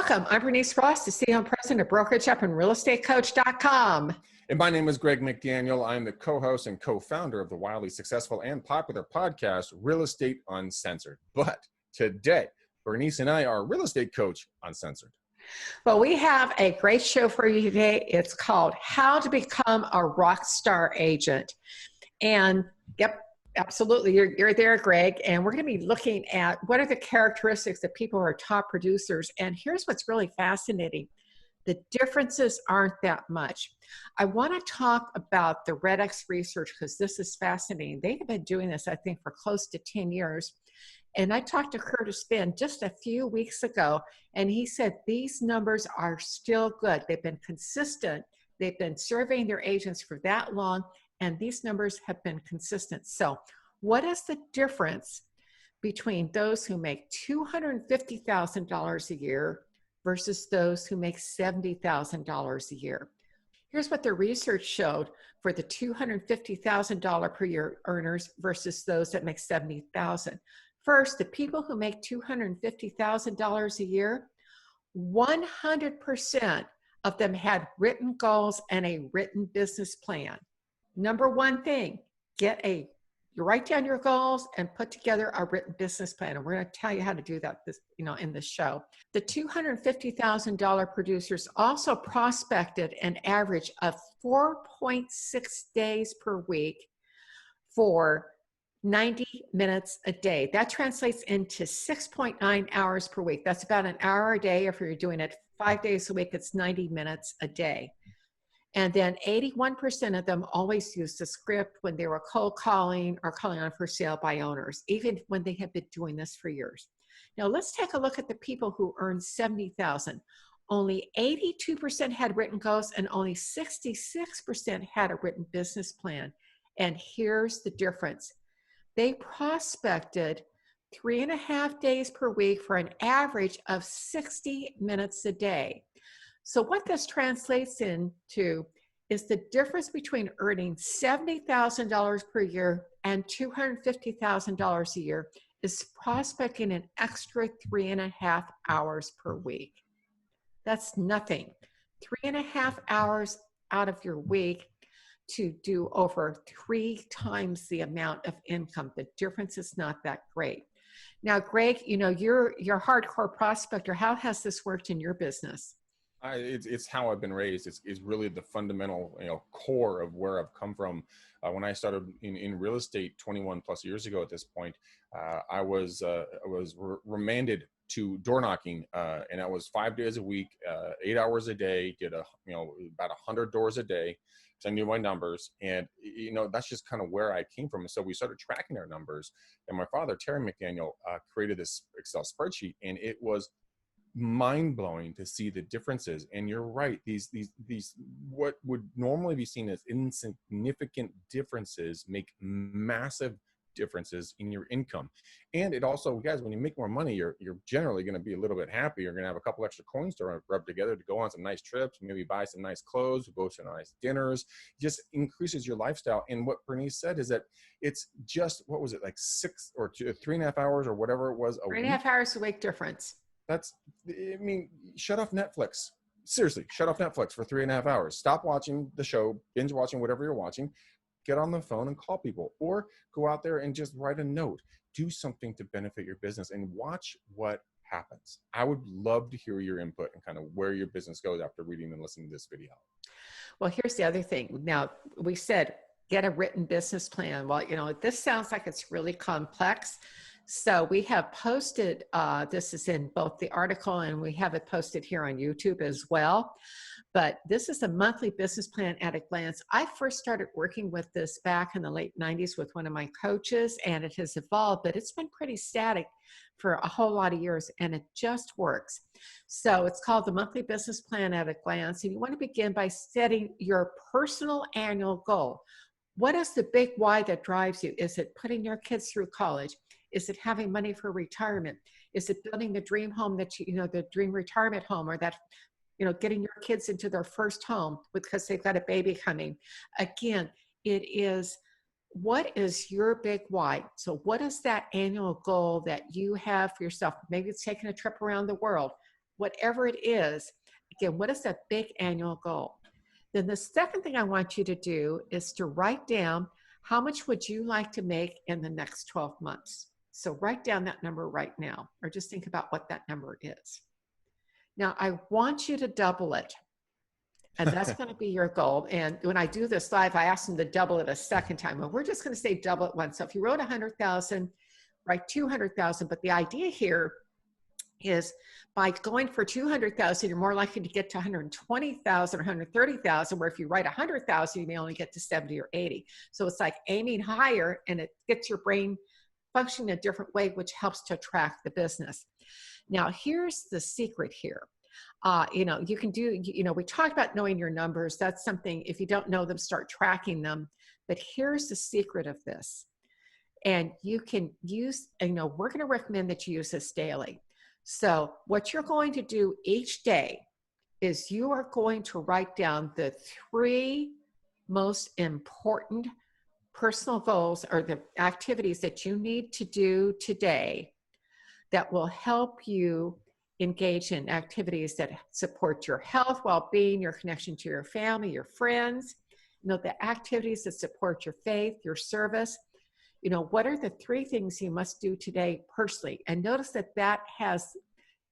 Welcome. I'm Bernice Ross, the CEO and President of Brokerage Up and RealEstateCoach.com. And my name is Greg McDaniel. I'm the co-host and co-founder of the wildly successful and popular podcast, Real Estate Uncensored. But today, Bernice and I are Real Estate Coach Uncensored. Well, we have a great show for you today. It's called How to Become a Rockstar Agent. And yep, absolutely. You're there, Greg. And we're going to be looking at what are the characteristics of people who are top producers. And here's what's really fascinating. The differences aren't that much. I want to talk about the RedX Research because this is fascinating. They have been doing this, I think, for close to 10 years. And I talked to Curtis Finn just a few weeks ago, and he said these numbers are still good. They've been consistent. They've been surveying their agents for that long, and these numbers have been consistent. So what is the difference between those who make $250,000 a year versus those who make $70,000 a year? Here's what the research showed for the $250,000 per year earners versus those that make $70,000. First, the people who make $250,000 a year, 100% of them had written goals and a written business plan. Number one thing, you write down your goals and put together a written business plan. And we're going to tell you how to do that in this show. The $250,000 producers also prospected an average of 4.6 days per week for 90 minutes a day. That translates into 6.9 hours per week. That's about an hour a day. If you're doing it 5 days a week, it's 90 minutes a day. And then 81% of them always used a script when they were cold calling or calling on for sale by owners, even when they have been doing this for years. Now let's take a look at the people who earned $70,000. Only 82% had written goals and only 66% had a written business plan. And here's the difference. They prospected 3.5 days per week for an average of 60 minutes a day. So what this translates into is the difference between earning $70,000 per year and $250,000 a year is prospecting an extra 3.5 hours per week. That's nothing. 3.5 hours out of your week to do over 3 times the amount of income. The difference is not that great. Now, Greg, you're hardcore prospector. How has this worked in your business? It's how I've been raised. It's really the fundamental, core of where I've come from. When I started in real estate 21 plus years ago at this point, I was remanded to door knocking, and that was 5 days a week, 8 hours a day, did about 100 doors a day. So I knew my numbers, and that's just kind of where I came from. And so we started tracking our numbers, and my father, Terry McDaniel, created this Excel spreadsheet, and it was mind-blowing to see the differences. And you're right, these what would normally be seen as insignificant differences make massive differences in your income. And it also, guys, when you make more money, you're generally going to be a little bit happy. You're going to have a couple extra coins to rub together to go on some nice trips, maybe buy some nice clothes, go to nice dinners. It just increases your lifestyle. And what Bernice said is that it's just, what was it, like 6 or 3.5 hours or whatever it was a week. 3.5 hours a week difference. Shut off Netflix. Seriously, shut off Netflix for 3.5 hours. Stop watching the show, binge watching whatever you're watching. Get on the phone and call people, or go out there and just write a note. Do something to benefit your business and watch what happens. I would love to hear your input and kind of where your business goes after reading and listening to this video. Well, here's the other thing. Now, we said get a written business plan. Well, this sounds like it's really complex. So we have posted, this is in both the article and we have it posted here on YouTube as well. But this is a monthly business plan at a glance. I first started working with this back in the late 90s with one of my coaches, and it has evolved, but it's been pretty static for a whole lot of years, and it just works. So it's called the monthly business plan at a glance. And you want to begin by setting your personal annual goal. What is the big why that drives you? Is it putting your kids through college? Is it having money for retirement? Is it building the dream home that the dream retirement home, or that, getting your kids into their first home because they've got a baby coming? Again, it is, what is your big why? So what is that annual goal that you have for yourself? Maybe it's taking a trip around the world. whatever it is. Again, what is that big annual goal? Then the second thing I want you to do is to write down how much would you like to make in the next 12 months. So write down that number right now, or just think about what that number is. Now, I want you to double it. And that's going to be your goal. And when I do this live, I ask them to double it a second time. Well, we're just going to say double it once. So if you wrote 100,000, write 200,000. But the idea here is by going for 200,000, you're more likely to get to 120,000 or 130,000, where if you write 100,000, you may only get to 70 or 80. So it's like aiming higher, and it gets your brain functioning a different way, which helps to attract the business. Now, here's the secret here. You can do, we talked about knowing your numbers. That's something, if you don't know them, start tracking them. But here's the secret of this. And you can use, we're going to recommend that you use this daily. So what you're going to do each day is you are going to write down the 3 most important personal goals or the activities that you need to do today that will help you engage in activities that support your health, well-being, your connection to your family, your friends, the activities that support your faith, your service. What are the 3 things you must do today personally? And notice that has,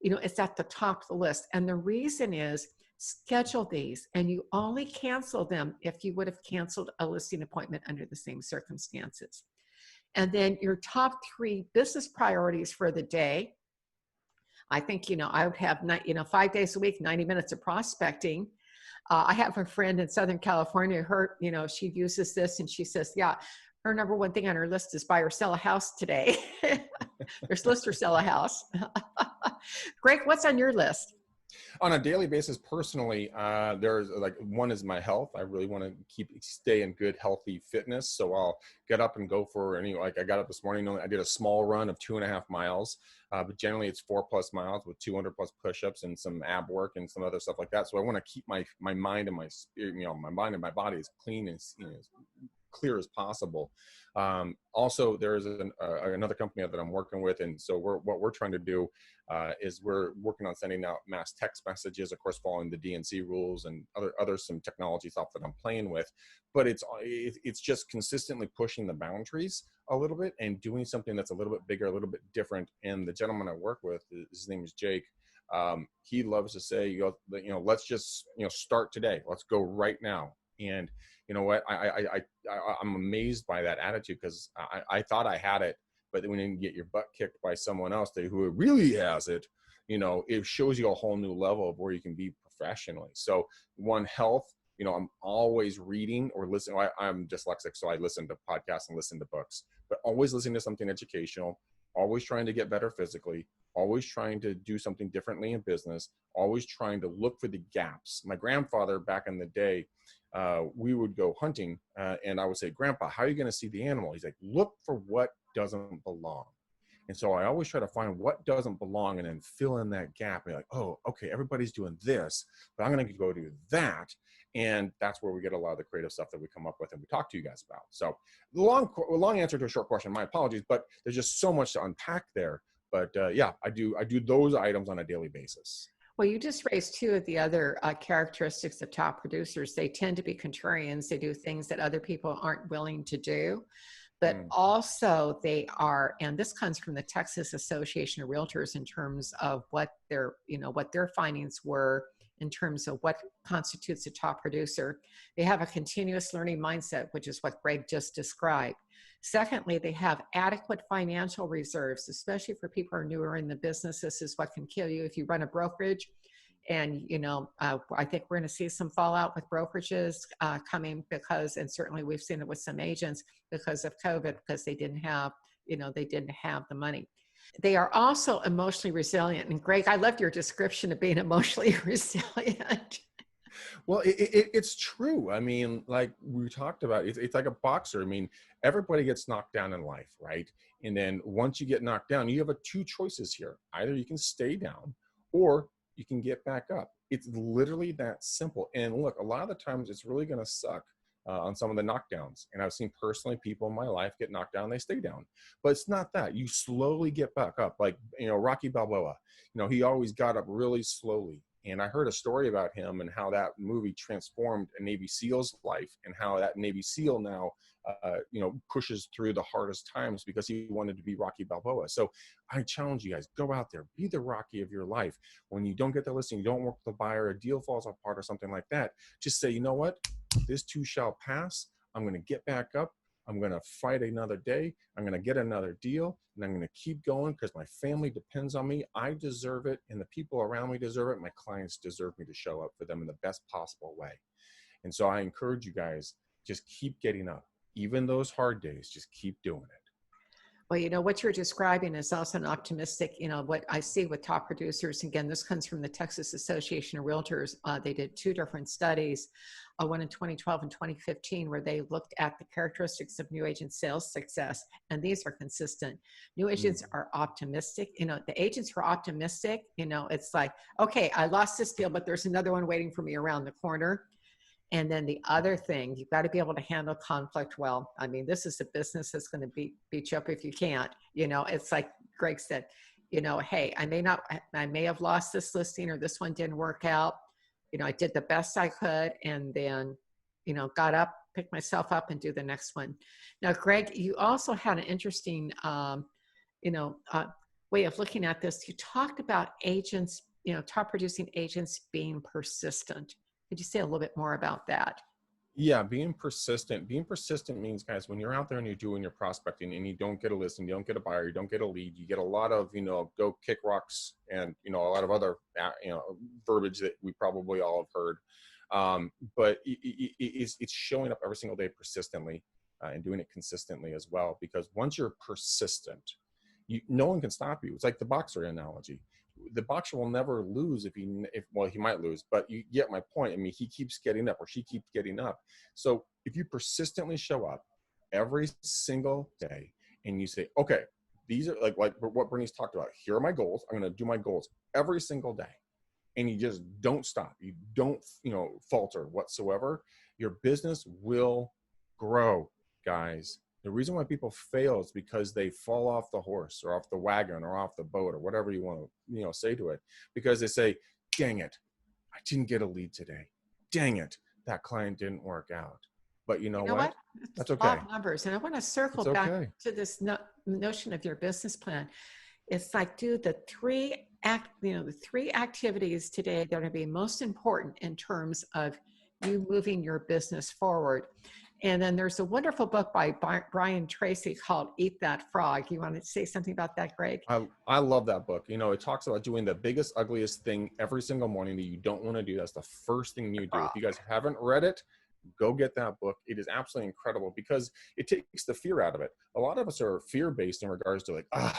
it's at the top of the list. And the reason is schedule these, and you only cancel them if you would have canceled a listing appointment under the same circumstances. And then your top 3 business priorities for the day. I think, I would have, 5 days a week, 90 minutes of prospecting. I have a friend in Southern California, she uses this, and she says, yeah, her number 1 thing on her list is buy or sell a house today. There's list or sell a house. Greg, what's on your list? On a daily basis, personally, there's like, one is my health. I really want to stay in good, healthy fitness. So I'll get up and go for I got up this morning, I did a small run of 2.5 miles, but generally it's 4+ miles with 200+ push-ups and some ab work and some other stuff like that. So I want to keep my mind and my spirit, my mind and my body as clean as, as clear as possible. Also, there's another company that I'm working with, and so what we're trying to do is we're working on sending out mass text messages, of course, following the DNC rules and other some technology stuff that I'm playing with. But it's just consistently pushing the boundaries a little bit and doing something that's a little bit bigger, a little bit different. And the gentleman I work with, his name is Jake. He loves to say, let's just start today. Let's go right now. And you know what? I'm amazed by that attitude, because I thought I had it, but when you get your butt kicked by someone else who really has it, it shows you a whole new level of where you can be professionally. So one, health, I'm always reading or listening. I'm dyslexic, so I listen to podcasts and listen to books, but always listening to something educational, always trying to get better physically, always trying to do something differently in business, always trying to look for the gaps. My grandfather back in the day, we would go hunting and I would say, Grandpa, how are you going to see the animal? He's like, look for what doesn't belong. And so I always try to find what doesn't belong and then fill in that gap. And like, oh, okay, everybody's doing this, but I'm going to go do that. And that's where we get a lot of the creative stuff that we come up with and we talk to you guys about. So long answer to a short question, my apologies, but there's just so much to unpack there. But yeah, I do those items on a daily basis. Well, you just raised 2 of the other characteristics of top producers. They tend to be contrarians. They do things that other people aren't willing to do. But also they are, and this comes from the Texas Association of Realtors in terms of what their findings were in terms of what constitutes a top producer. They have a continuous learning mindset, which is what Greg just described. Secondly, they have adequate financial reserves, especially for people who are newer in the business. This is what can kill you if you run a brokerage. And, I think we're going to see some fallout with brokerages coming and certainly we've seen it with some agents because of COVID, because they didn't have the money. They are also emotionally resilient. And Greg, I loved your description of being emotionally resilient. Well, it's true. I mean, like we talked about, it's like a boxer. I mean, everybody gets knocked down in life, right? And then once you get knocked down, you have 2 choices here. Either you can stay down or you can get back up. It's literally that simple. And look, a lot of the times it's really going to suck on some of the knockdowns. And I've seen personally people in my life get knocked down, they stay down. But it's not that. You slowly get back up. Like, Rocky Balboa, he always got up really slowly. And I heard a story about him and how that movie transformed a Navy SEAL's life, and how that Navy SEAL now, pushes through the hardest times because he wanted to be Rocky Balboa. So I challenge you guys, go out there, be the Rocky of your life. When you don't get the listing, you don't work with the buyer, a deal falls apart or something like that, just say, you know what, this too shall pass. I'm going to get back up. I'm going to fight another day. I'm going to get another deal, and I'm going to keep going because my family depends on me. I deserve it, and the people around me deserve it. My clients deserve me to show up for them in the best possible way. And so I encourage you guys, just keep getting up. Even those hard days, just keep doing it. Well, what you're describing is also an optimistic, what I see with top producers. Again, this comes from the Texas Association of Realtors. They did 2 different studies, one in 2012 and 2015, where they looked at the characteristics of new agent sales success. And these are consistent. New agents are optimistic. The agents who are optimistic, it's like, okay, I lost this deal, but there's another one waiting for me around the corner. And then the other thing, you've got to be able to handle conflict well. I mean, this is a business that's going to beat you up if you can't. It's like Greg said, hey, I may have lost this listing, or this one didn't work out. I did the best I could, and then, got up, picked myself up, and do the next one. Now, Greg, you also had an interesting, way of looking at this. You talked about agents, top producing agents being persistent. Could you say a little bit more about that? Yeah, being persistent. Being persistent means, guys, when you're out there and you're doing your prospecting and you don't get a listing, you don't get a buyer, you don't get a lead, you get a lot of, go kick rocks and, a lot of other, verbiage that we probably all have heard. But it's showing up every single day persistently, and doing it consistently as well. Because once you're persistent, no one can stop you. It's like the boxer analogy. The boxer will never lose if he might lose, but you get my point. I mean, he keeps getting up, or she keeps getting up. So if you persistently show up every single day and you say, okay, these are like what Bernice talked about. Here are my goals. I'm going to do my goals every single day. And you just don't stop. You don't, falter whatsoever. Your business will grow, guys. The reason why people fail is because they fall off the horse or off the wagon or off the boat or whatever you want to, say to it, because they say, dang it, I didn't get a lead today. Dang it, that client didn't work out. But you know what? That's okay. Numbers. And I want to circle back to this notion of your business plan. It's like, dude, the three activities today that are going to be most important in terms of you moving your business forward. And then there's a wonderful book by Brian Tracy called Eat That Frog. You want to say something about that, Greg? I love that book. It talks about doing the biggest, ugliest thing every single morning that you don't want to do. That's the first thing you do. If you guys haven't read it, go get that book. It is absolutely incredible because it takes the fear out of it. A lot of us are fear-based in regards to I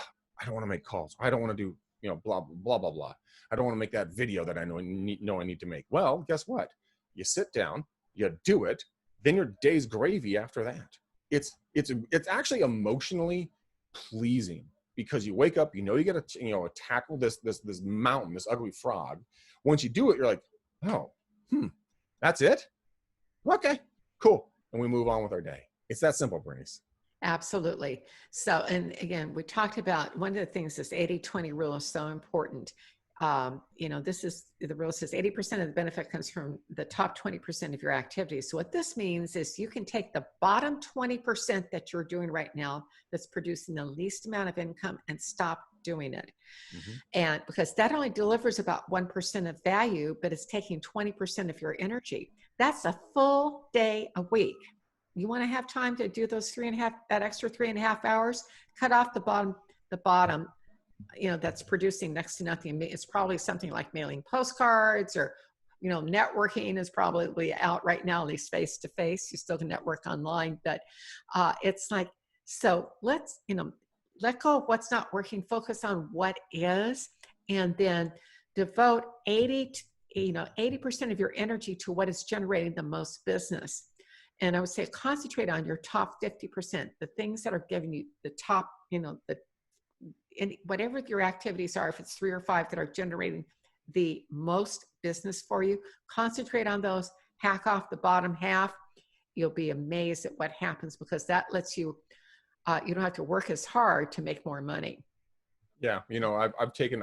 don't want to make calls. I don't want to do, blah, blah, blah, blah. I don't want to make that video that I know I need to make. Well, guess what? You sit down, you do it, then your day's gravy after that. It's actually emotionally pleasing because you wake up, you got to tackle this mountain, this ugly frog. Once you do it, you're like, oh, that's it? Okay, cool. And we move on with our day. It's that simple, Bernice. Absolutely. So, and again, we talked about one of the things, this 80-20 rule is so important. This is the rule says 80% of the benefit comes from the top 20% of your activities. So what this means is you can take the bottom 20% that you're doing right now that's producing the least amount of income and stop doing it. Mm-hmm. And because that only delivers about 1% of value, but it's taking 20% of your energy. That's a full day a week. You want to have time to do those that extra 3.5 hours, cut off the bottom, that's producing next to nothing. It's probably something like mailing postcards or, networking is probably out right now, at least face to face. You still can network online, but it's like, so let's, let go of what's not working, focus on what is, and then devote 80% of your energy to what is generating the most business. And I would say concentrate on your top 50%, the things that are giving you the top, whatever your activities are, if it's 3 or 5 that are generating the most business for you, concentrate on those, hack off the bottom half, you'll be amazed at what happens, because that lets you, you don't have to work as hard to make more money. Yeah, I've taken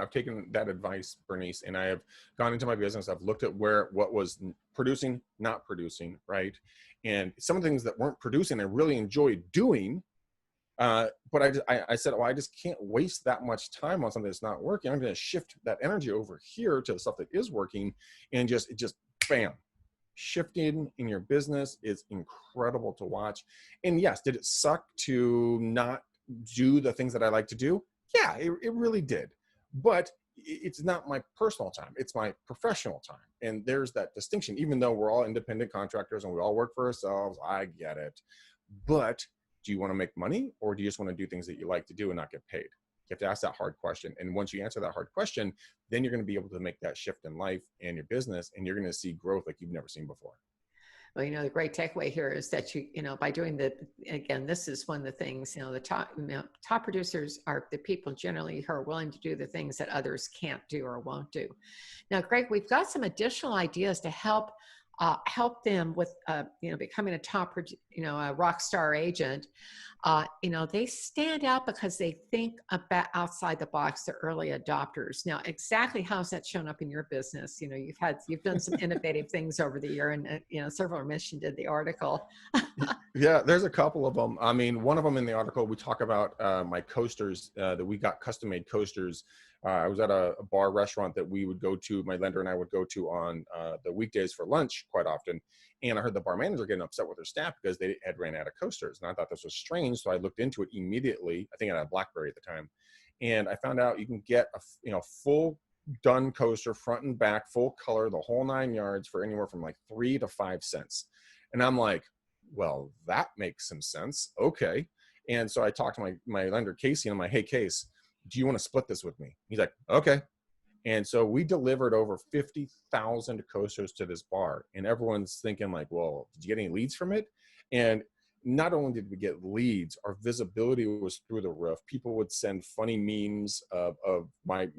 that advice, Bernice, and I have gone into my business. I've looked at what was producing, not producing, right? And some of the things that weren't producing, I really enjoyed doing. But I said, I just can't waste that much time on something that's not working. I'm going to shift that energy over here to the stuff that is working, and just bam, shifting in your business is incredible to watch. And yes, did it suck to not do the things that I like to do? Yeah, it really did. But it's not my personal time, it's my professional time. And there's that distinction. Even though we're all independent contractors and we all work for ourselves, I get it. But do you want to make money, or do you just want to do things that you like to do and not get paid? You have to ask that hard question. And once you answer that hard question, then you're going to be able to make that shift in life and your business, and you're going to see growth like you've never seen before. Well, the great takeaway here is that by doing again, this is one of the things, the top producers are the people generally who are willing to do the things that others can't do or won't do. Now, Greg, we've got some additional ideas to help them with, becoming a top, a rock star agent. They stand out because they think about outside the box, the early adopters. Now, exactly how's that shown up in your business? You've done some innovative things over the year, and, several mentioned in the article. Yeah, there's a couple of them. I mean, one of them in the article, we talk about my coasters, that we got custom made coasters. I was at a bar restaurant that we would go to, my lender and I would go to on the weekdays for lunch quite often. And I heard the bar manager getting upset with their staff because they had ran out of coasters. And I thought this was strange. So I looked into it immediately. I think I had a BlackBerry at the time. And I found out you can get a full done coaster, front and back, full color, the whole 9 yards, for anywhere from like 3 to 5 cents. And I'm like, well, that makes some sense. Okay. And so I talked to my lender, Casey, and I'm like, hey, Case, do you want to split this with me? He's like, okay. And so we delivered over 50,000 coasters to this bar, and everyone's thinking like, well, did you get any leads from it? And not only did we get leads, our visibility was through the roof. People would send funny memes of my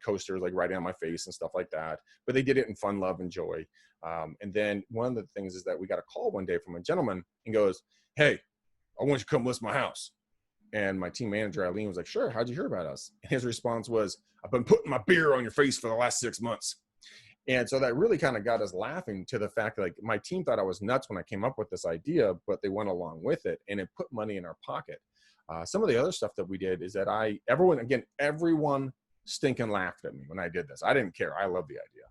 coasters, like right on my face and stuff like that. But they did it in fun, love, and joy. And then one of the things is that we got a call one day from a gentleman and goes, hey, I want you to come list my house. And my team manager, Eileen, was like, sure, how'd you hear about us? And his response was, I've been putting my beer on your face for the last 6 months. And so that really kind of got us laughing, to the fact that, like, my team thought I was nuts when I came up with this idea, but they went along with it, and it put money in our pocket. Some of the other stuff that we did is that everyone stinking laughed at me when I did this. I didn't care. I love the idea.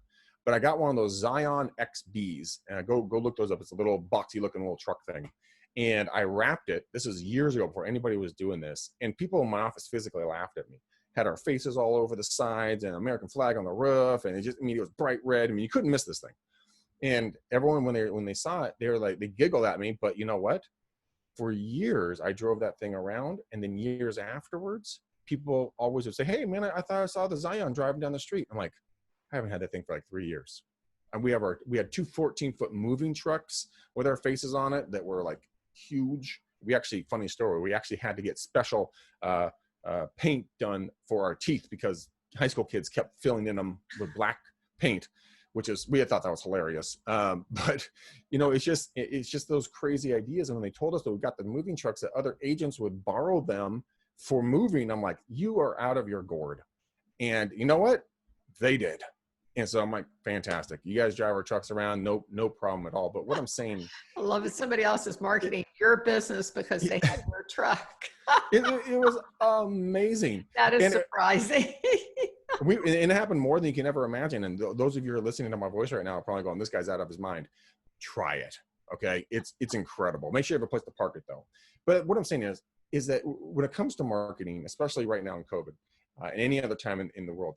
But I got one of those Zion XBs, and I go look those up. It's a little boxy looking little truck thing. And I wrapped it. This is years ago, before anybody was doing this. And people in my office physically laughed at me. Had our faces all over the sides and American flag on the roof. And it was bright red. I mean, you couldn't miss this thing. And everyone, when they saw it, they giggled at me. But you know what? For years, I drove that thing around. And then years afterwards, people always would say, hey, man, I thought I saw the Zion driving down the street. I'm like, I haven't had that thing for like 3 years. And we had two 14-foot moving trucks with our faces on it that were like huge. Funny story, we actually had to get special paint done for our teeth, because high school kids kept filling in them with black paint, we had thought that was hilarious. But it's just those crazy ideas. And when they told us that we got the moving trucks, that other agents would borrow them for moving, I'm like, you are out of your gourd. And you know what? They did. And so I'm like, fantastic. You guys drive our trucks around, no problem at all. But what I'm saying, I love it. Somebody else is marketing your business because they had your truck. it was amazing. That is surprising. And it happened more than you can ever imagine. And those of you who are listening to my voice right now are probably going, this guy's out of his mind. Try it. Okay. It's incredible. Make sure you have a place to park it, though. But what I'm saying is that when it comes to marketing, especially right now in COVID, and any other time in the world,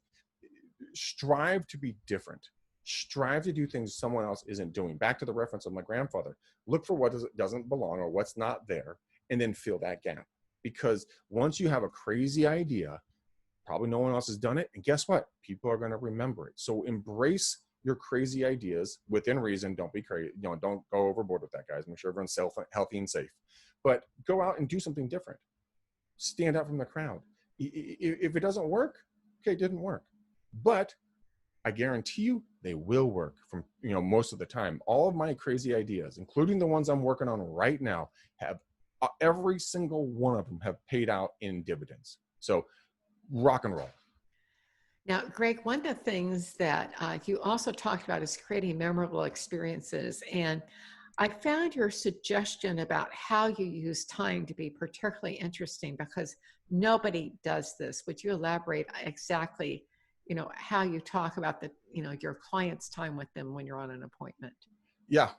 strive to be different. Strive to do things someone else isn't doing. Back to the reference of my grandfather. Look for what doesn't belong or what's not there, and then fill that gap. Because once you have a crazy idea, probably no one else has done it. And guess what? People are going to remember it. So embrace your crazy ideas within reason. Don't be crazy. Don't go overboard with that, guys. Make sure everyone's healthy and safe. But go out and do something different. Stand out from the crowd. If it doesn't work, okay, it didn't work. But I guarantee you they will work from, most of the time. All of my crazy ideas, including the ones I'm working on right now, have every single one of them have paid out in dividends. So rock and roll. Now, Greg, one of the things that you also talked about is creating memorable experiences. And I found your suggestion about how you use time to be particularly interesting because nobody does this. Would you elaborate exactly, how you talk about your client's time with them when you're on an appointment? Yeah,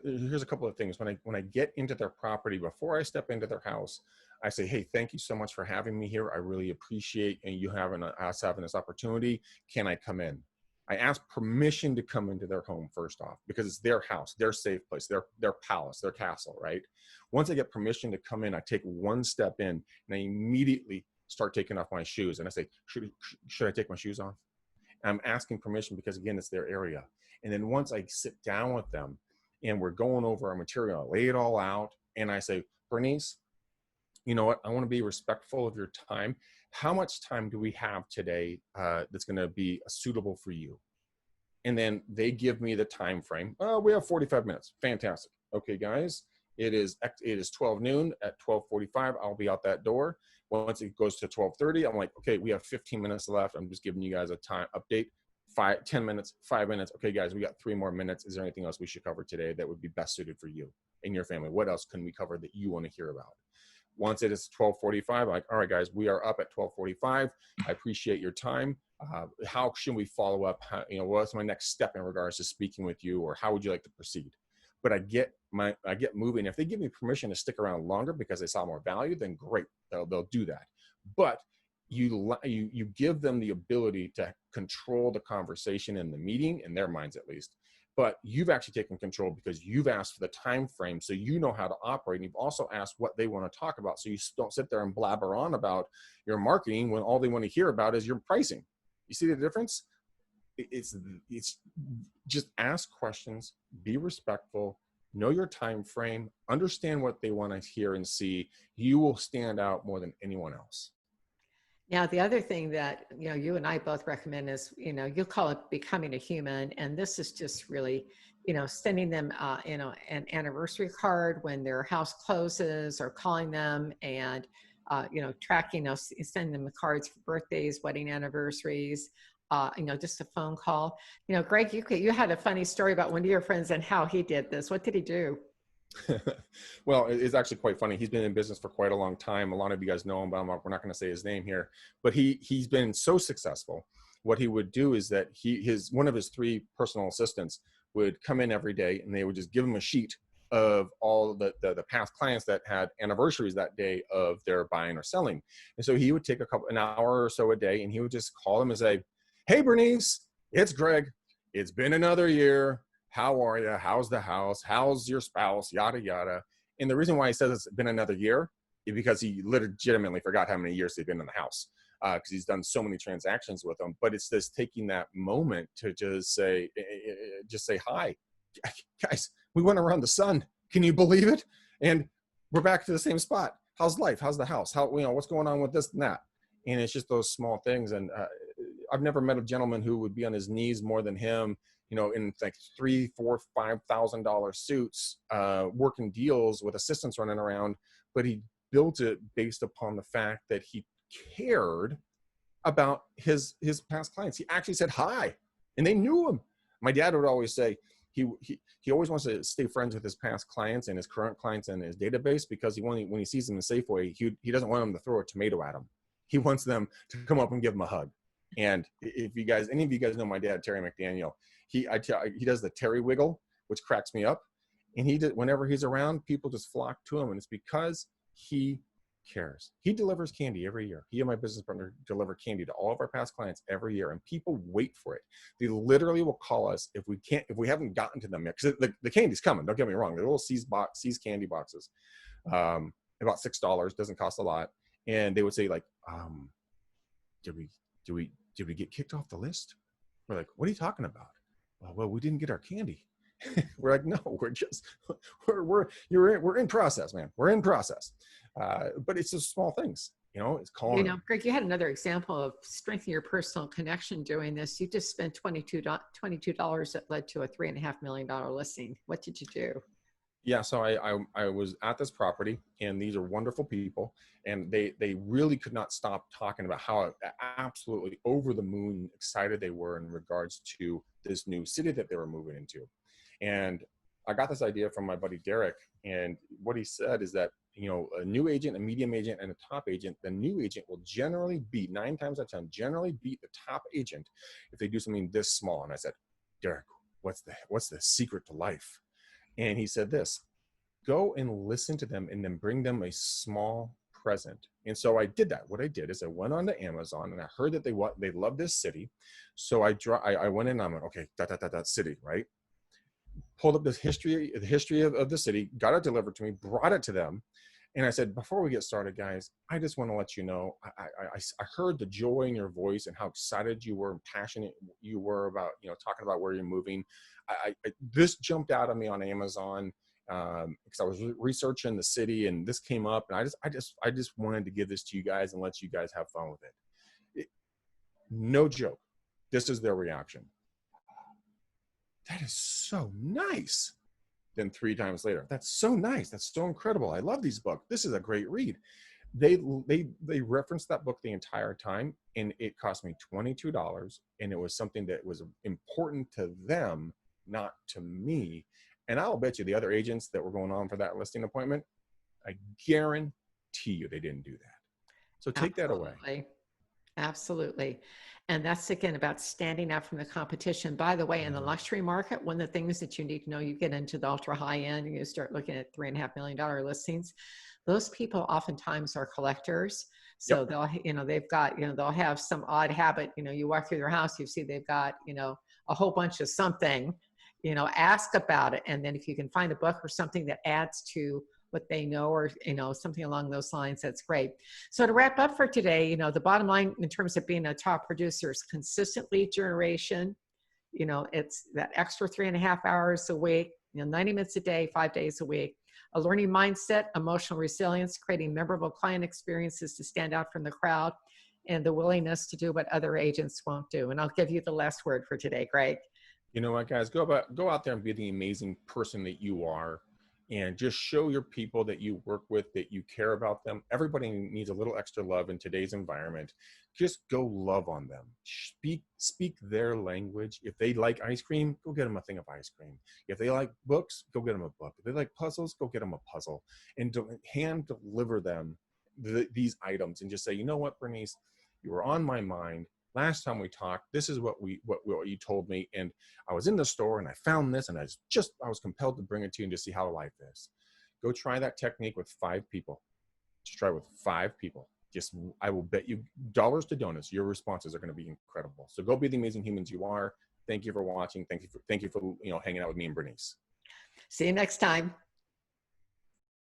here's a couple of things. When I get into their property, before I step into their house, I say, hey, thank you so much for having me here. I really appreciate you having us having this opportunity. Can I come in? I ask permission to come into their home first off, because it's their house, their safe place, their palace, their castle, right? Once I get permission to come in, I take one step in and I immediately start taking off my shoes. And I say, should I take my shoes off? I'm asking permission because, again, it's their area. And then once I sit down with them and we're going over our material, I lay it all out, and I say, Bernice, you know what? I want to be respectful of your time. How much time do we have today that's going to be suitable for you? And then they give me the time frame. Oh, we have 45 minutes. Fantastic. Okay, guys, it is 12 noon. At 12:45, I'll be out that door. Once it goes to 12:30, I'm like, okay, we have 15 minutes left. I'm just giving you guys a time update. 10 minutes, 5 minutes. Okay, guys, we got 3 more minutes. Is there anything else we should cover today that would be best suited for you and your family? What else can we cover that you want to hear about? Once it is 12:45, I'm like, all right, guys, we are up at 12:45. I appreciate your time. How should we follow up? What's my next step in regards to speaking with you, or how would you like to proceed? But I get moving. If they give me permission to stick around longer because they saw more value, then great, they'll do that. But you give them the ability to control the conversation in the meeting, in their minds at least. But you've actually taken control because you've asked for the time frame, so you know how to operate. And you've also asked what they want to talk about, so you don't sit there and blabber on about your marketing when all they want to hear about is your pricing. You see the difference? It's just ask questions, be respectful, know your time frame, understand what they want to hear and see. You will stand out more than anyone else. Now, the other thing that, you and I both recommend is, you call it becoming a human. And this is just really, sending them, an anniversary card when their house closes, or calling them and, tracking us, sending them the cards for birthdays, wedding anniversaries, just a phone call. Greg, you had a funny story about one of your friends and how he did this. What did he do? Well, it's actually quite funny. He's been in business for quite a long time. A lot of you guys know him, but we're not going to say his name here. But he's been so successful. What he would do is that one of his 3 personal assistants would come in every day, and they would just give him a sheet of all the past clients that had anniversaries that day of their buying or selling. And so he would take an hour or so a day, and he would just call them and say, "Hey, Bernice, it's Greg. It's been another year. How are you? How's the house? How's your spouse? Yada, yada." And the reason why he says it's been another year is because he legitimately forgot how many years they've been in the house, because he's done so many transactions with them. But it's just taking that moment to just say, hi, guys, we went around the sun. Can you believe it? And we're back to the same spot. How's life? How's the house? What's going on with this and that? And it's just those small things. And I've never met a gentleman who would be on his knees more than him, in like $3,000, $4,000, $5,000 suits, working deals with assistants running around. But he built it based upon the fact that he cared about his past clients. He actually said hi, and they knew him. My dad would always say he always wants to stay friends with his past clients and his current clients in his database, because when he sees them in Safeway, he doesn't want them to throw a tomato at him. He wants them to come up and give him a hug. And if any of you guys know my dad, Terry McDaniel, he does the Terry wiggle, which cracks me up. And whenever he's around, people just flock to him, and it's because he cares. He delivers candy every year. He and my business partner deliver candy to all of our past clients every year, and people wait for it. They literally will call us if we haven't gotten to them yet, because the candy's coming. Don't get me wrong. They're little See's candy boxes, about $6, doesn't cost a lot, and they would say like, did we get kicked off the list? We're like, what are you talking about? Well, we didn't get our candy. We're like, no, we're in process, man. We're in process. But it's just small things. You know, it's You calling know, them. Greg, you had another example of strengthening your personal connection doing this. You just spent $22 that led to a $3.5 million listing. What did you do? Yeah, so I was at this property, and these are wonderful people, and they really could not stop talking about how absolutely over the moon excited they were in regards to this new city that they were moving into. And I got this idea from my buddy Derek, and what he said is that, you know, a new agent, a medium agent, and a top agent, the new agent will generally beat, 9 times out of 10, generally beat the top agent if they do something this small. And I said, Derek, what's the secret to life? And he said this: go and listen to them and then bring them a small present. And so I did that. What I did is I went on to Amazon, and I heard that they love this city. So I went in and I went, okay, that city, right? Pulled up the history of the city, got it delivered to me, brought it to them. And I said, before we get started, guys, I just want to let you know, I heard the joy in your voice and how excited you were and passionate you were about, you know, talking about where you're moving. This jumped out at me on Amazon, because I was researching the city, and this came up, and I just wanted to give this to you guys and let you guys have fun with it. No joke. This is their reaction. That is so nice. Then 3 times later, that's so nice. That's so incredible. I love these books. This is a great read. They referenced that book the entire time, and it cost me $22, and it was something that was important to them, not to me. And I'll bet you the other agents that were going on for that listing appointment, I guarantee you they didn't do that. So take that away. Absolutely. Absolutely. And that's again about standing out from the competition. By the way, in the luxury market, one of the things that you need to know, you get into the ultra high end and you start looking at $3.5 million listings. Those people oftentimes are collectors. So Yep. they'll, you know, they've got, you know, they'll have some odd habit. You know, you walk through their house, you see they've got, you know, a whole bunch of something, you know, ask about it. And then if you can find a book or something that adds to what they know, or, you know, something along those lines, that's great. So to wrap up for today, you know, the bottom line in terms of being a top producer is consistent lead generation. You know, it's that extra 3.5 hours a week, you know, 90 minutes a day, 5 days a week, a learning mindset, emotional resilience, creating memorable client experiences to stand out from the crowd, and the willingness to do what other agents won't do. And I'll give you the last word for today, Greg. You know what, guys, go out there and be the amazing person that you are, and just show your people that you work with that you care about them. Everybody needs a little extra love in today's environment. Just go love on them. Speak their language. If they like ice cream, go get them a thing of ice cream. If they like books, go get them a book. If they like puzzles, go get them a puzzle, and hand deliver them these items, and just say, you know what, Bernice, you were on my mind. Last time we talked, this is what you told me, and I was in the store and I found this, and I was compelled to bring it to you and just see how life is. Go try that technique with 5 people. Just try it with 5 people. I will bet you dollars to donuts, your responses are going to be incredible. So go be the amazing humans you are. Thank you for watching. Thank you for, you know, hanging out with me and Bernice. See you next time.